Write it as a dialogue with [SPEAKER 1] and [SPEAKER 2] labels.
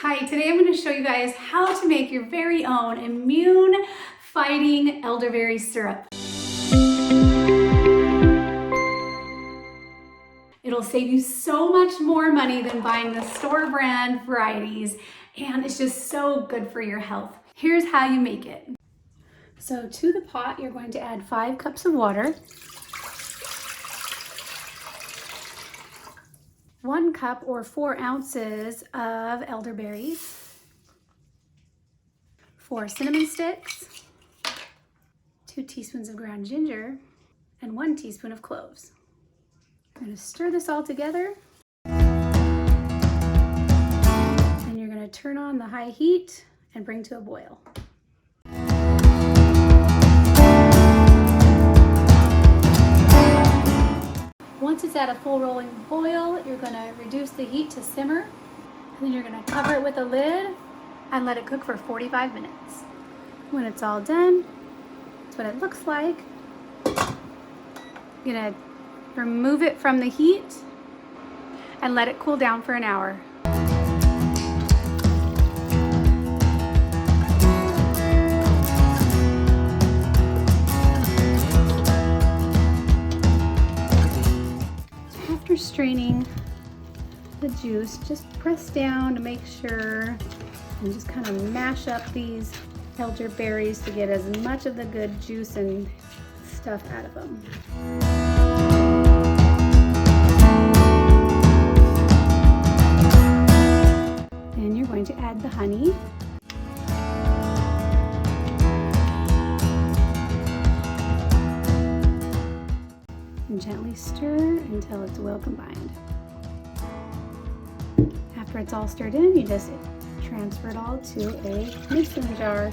[SPEAKER 1] Hi, today I'm going to show you guys how to make your very own immune-fighting elderberry syrup. It'll save you so much more money than buying the store brand varieties, and it's just so good for your health. Here's how you make it. So to the pot, you're going to add 5 cups of water, 1 cup or 4 ounces of elderberries, 4 cinnamon sticks, 2 teaspoons of ground ginger, and 1 teaspoon of cloves. I'm going to stir this all together, and you're going to turn on the high heat and bring to a boil. Once it's at a full rolling boil, you're going to reduce the heat to simmer, and then you're going to cover it with a lid and let it cook for 45 minutes. When it's all done, that's what it looks like. You're going to remove it from the heat and let it cool down for an hour. After straining the juice, just press down to make sure and just kind of mash up these elderberries to get as much of the good juice and stuff out of them. And you're going to add the honey. And gently stir until it's well combined. After it's all stirred in, you just transfer it all to a mason jar.